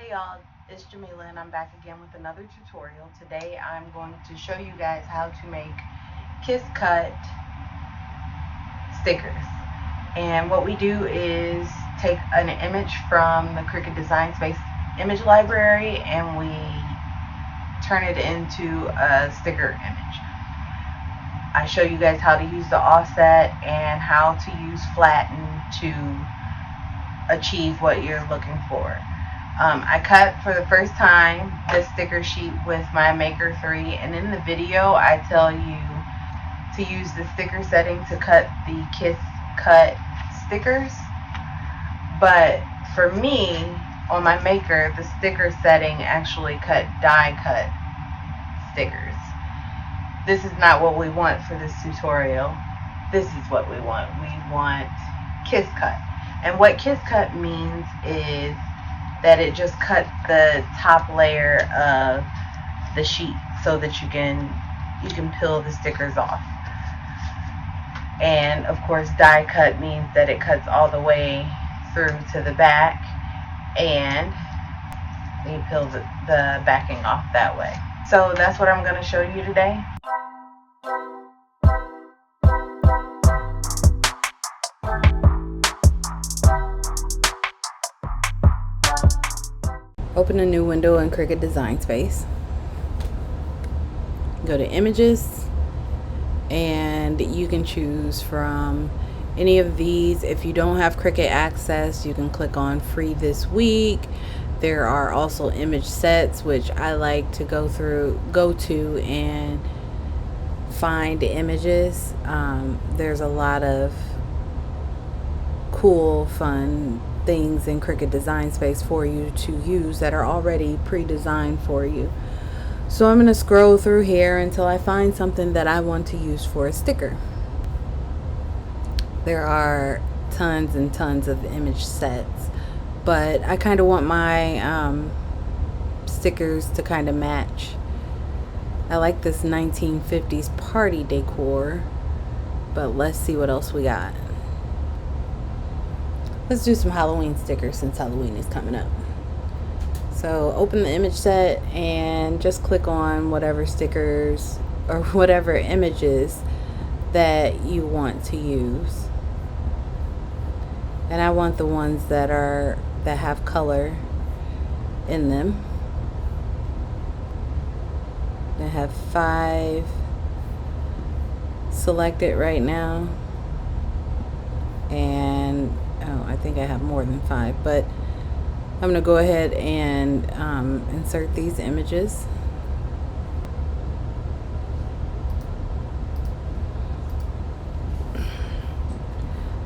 Hey y'all, it's Jamila and I'm back again with another tutorial. Today I'm going to show you guys how to make kiss cut stickers. And what we do is take an image from the Cricut Design Space image library and we turn it into a sticker image. I show you guys how to use the offset and how to use flatten to achieve what you're looking for. I cut for the first time this sticker sheet with my Maker 3, and in the video I tell you to use the sticker setting to cut the kiss cut stickers, but for me on my Maker the sticker setting actually cut die cut stickers. This is not what we want for this tutorial. This is what we want. We want kiss cut. And what kiss cut means is that it just cuts the top layer of the sheet so that you can peel the stickers off. And of course die cut means that it cuts all the way through to the back and you peel the backing off that way. So that's what I'm going to show you today. Open a new window in Cricut Design Space. Go to Images, and you can choose from any of these. If you don't have Cricut access, you can click on Free This Week. There are also image sets, which I like to go to and find images. There's a lot of cool, fun things in Cricut Design Space for you to use that are already pre-designed for you. So I'm going to scroll through here until I find something that I want to use for a sticker. There are tons and tons of image sets, but I kind of want my stickers to kind of match. I like this 1950s party decor, but let's see what else we got. Let's do some Halloween stickers since Halloween is coming up. So open the image set and just click on whatever stickers or whatever images that you want to use. And I want the ones that have color in them. I have 5 selected right now, and I think I have more than 5, but I'm going to go ahead and insert these images.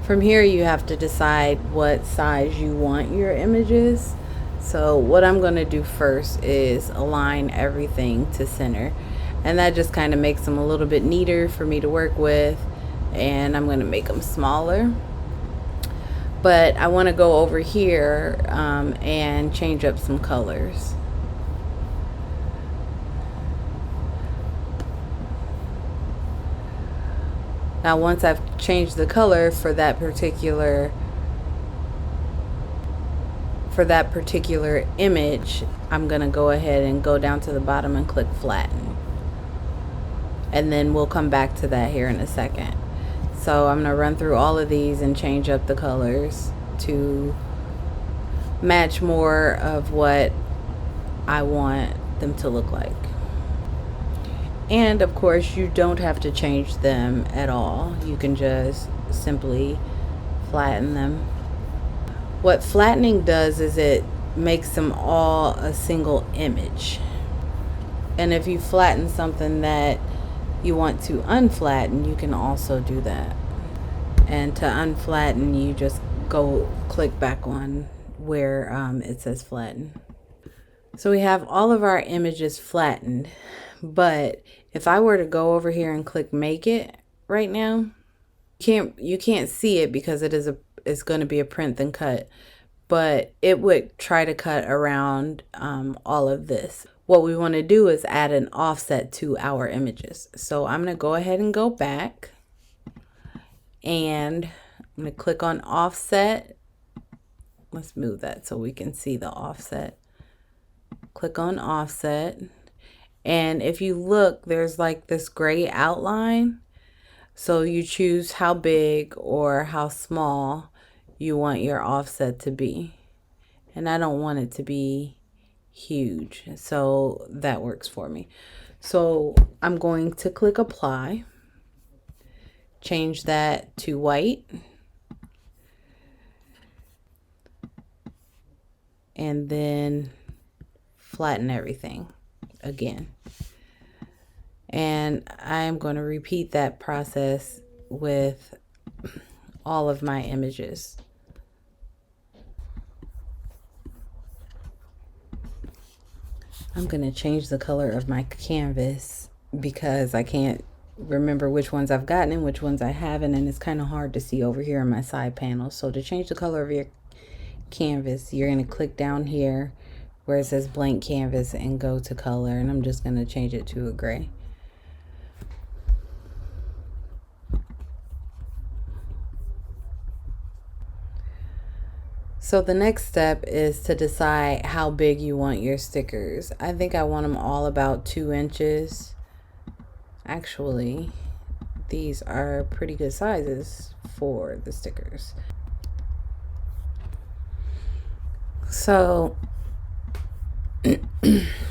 From here you have to decide what size you want your images. So what I'm going to do first is align everything to center, and that just kind of makes them a little bit neater for me to work with, and I'm going to make them smaller. But I want to go over here and change up some colors. Now once I've changed the color for that particular image, I'm going to go ahead and go down to the bottom and click flatten. And then we'll come back to that here in a second. So I'm going to run through all of these and change up the colors to match more of what I want them to look like. And of course you don't have to change them at all. You can just simply flatten them. What flattening does is it makes them all a single image. And if you flatten something that you want to unflatten, you can also do that. And to unflatten, you just click back on where it says flatten. So we have all of our images flattened, but if I were to go over here and click make it right now, you can't see it because it's going to be a print then cut, but it would try to cut around all of this. What we want to do is add an offset to our images. So I'm going to go ahead and go back, and I'm going to click on offset. Let's move that so we can see the offset click on offset, and if you look, there's like this gray outline. So you choose how big or how small you want your offset to be. And I don't want it to be huge, so that works for me. So I'm going to click apply, change that to white, and then flatten everything again. And I'm going to repeat that process with all of my images. I'm going to change the color of my canvas because I can't remember which ones I've gotten and which ones I haven't, and it's kind of hard to see over here in my side panel. So to change the color of your canvas, you're going to click down here where it says blank canvas and go to color, and I'm just going to change it to a gray. So the next step is to decide how big you want your stickers. I think I want them all about 2 inches. Actually, these are pretty good sizes for the stickers. So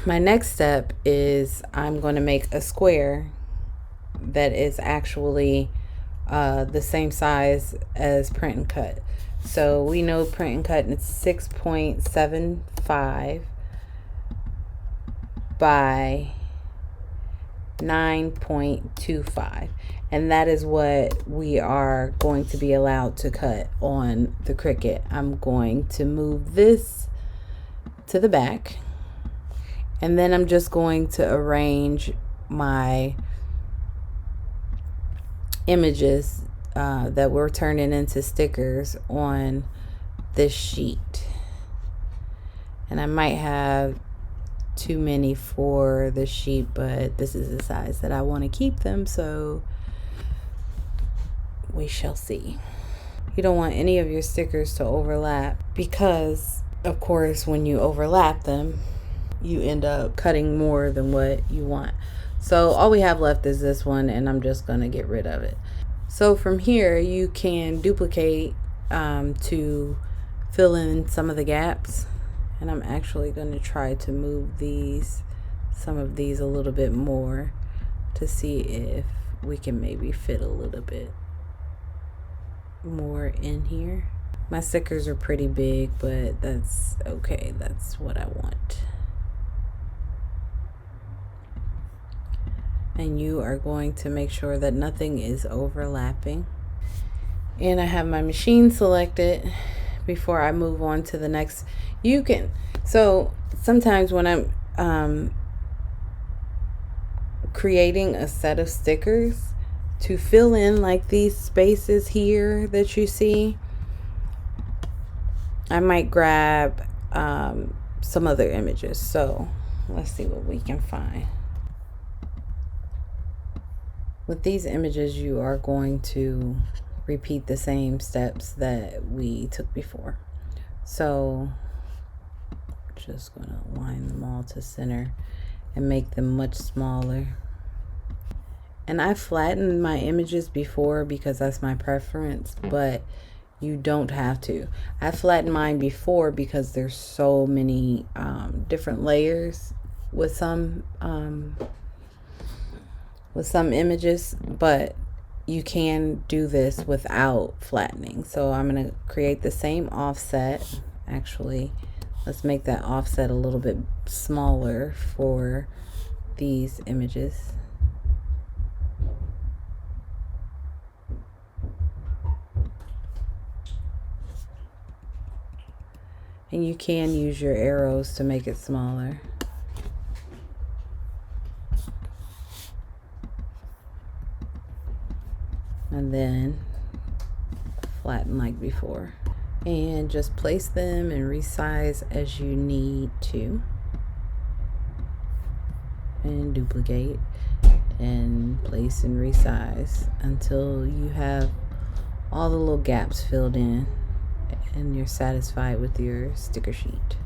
my next step is I'm going to make a square that is actually the same size as print and cut. So we know print and cut, and it's 6.75 by 9.25, and that is what we are going to be allowed to cut on the Cricut. I'm going to move this to the back, and then I'm just going to arrange my images that we're turning into stickers on this sheet. And I might have too many for the sheet, but this is the size that I want to keep them, so we shall see. You don't want any of your stickers to overlap because, of course, when you overlap them, you end up cutting more than what you want. So all we have left is this one, and I'm just going to get rid of it. So from here, you can duplicate to fill in some of the gaps. And I'm actually going to try to move some of these a little bit more to see if we can maybe fit a little bit more in here. My stickers are pretty big, but that's okay. That's what I want. And you are going to make sure that nothing is overlapping. And I have my machine selected before I move on to the next. You can, so sometimes when I'm creating a set of stickers, to fill in like these spaces here that you see, I might grab some other images. So let's see what we can find. With these images, you are going to repeat the same steps that we took before. So just going to align them all to center and make them much smaller. And I flattened my images before because that's my preference, but you don't have to. I flattened mine before because there's so many different layers with some images, but you can do this without flattening. So I'm going to create the same offset. Actually, let's make that offset a little bit smaller for these images. And you can use your arrows to make it smaller. And then flatten like before. And just place them and resize as you need to. And duplicate and place and resize until you have all the little gaps filled in and you're satisfied with your sticker sheet.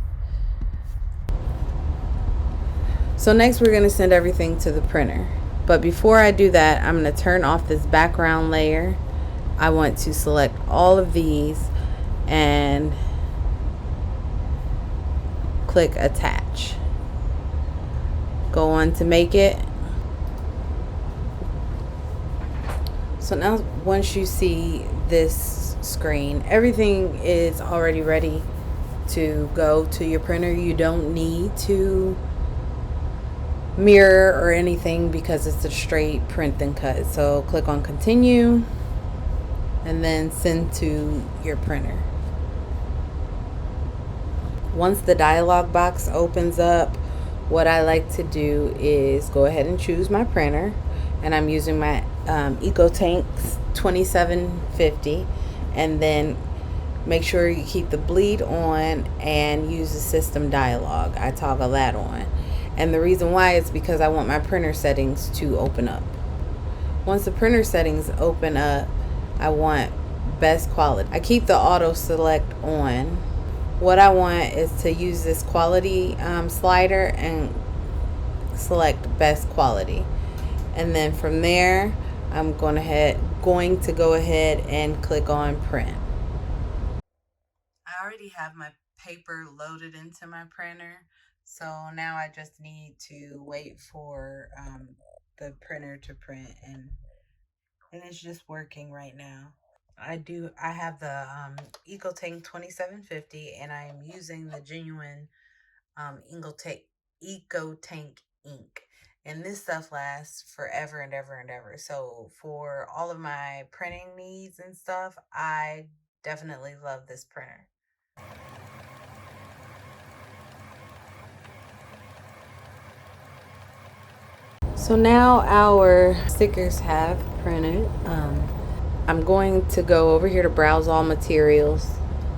So next we're going to send everything to the printer. But before I do that, I'm going to turn off this background layer. I want to select all of these and click attach. Go on to make it. So now once you see this screen, everything is already ready to go to your printer. You don't need to mirror or anything because it's a straight print and cut. So click on continue and then send to your printer. Once the dialog box opens up, what I like to do is go ahead and choose my printer, and I'm using my EcoTank 2750, and then make sure you keep the bleed on and use the system dialog. I toggle that on, and the reason why is because I want my printer settings to open up. Once the printer settings open up, I want best quality. I keep the auto select on. What I want is to use this quality slider and select best quality, and then from there I'm going to go ahead and click on print. I already have my paper loaded into my printer, so now I just need to wait for the printer to print, and it's just working right now. I have the EcoTank 2750, and I am using the genuine EcoTank ink, and this stuff lasts forever and ever and ever. So for all of my printing needs and stuff, I definitely love this printer. So now our stickers have printed. I'm going to go over here to browse all materials.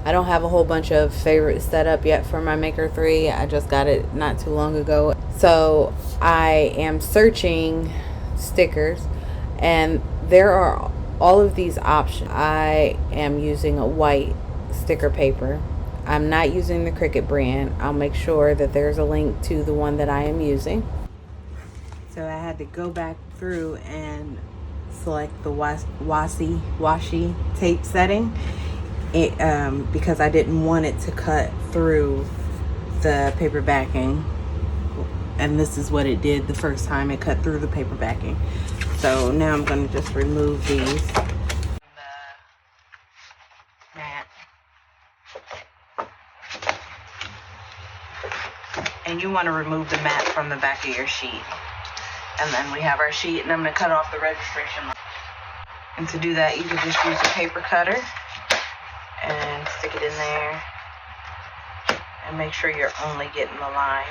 I don't have a whole bunch of favorites set up yet for my Maker 3. I just got it not too long ago. So I am searching stickers, and there are all of these options. I am using a white sticker paper. I'm not using the Cricut brand. I'll make sure that there's a link to the one that I am using. So I had to go back through and select the washi tape setting because I didn't want it to cut through the paper backing, and this is what it did the first time. It cut through the paper backing. So now I'm going to just remove these from the mat. And you want to remove the mat from the back of your sheet. And then we have our sheet, and I'm going to cut off the registration line. And to do that, you can just use a paper cutter and stick it in there and make sure you're only getting the lines.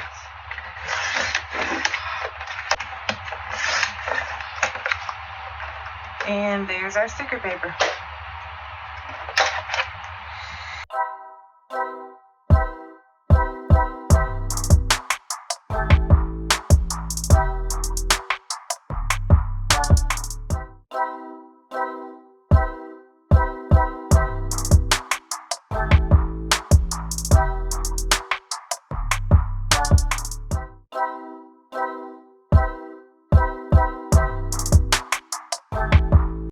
And there's our sticker paper.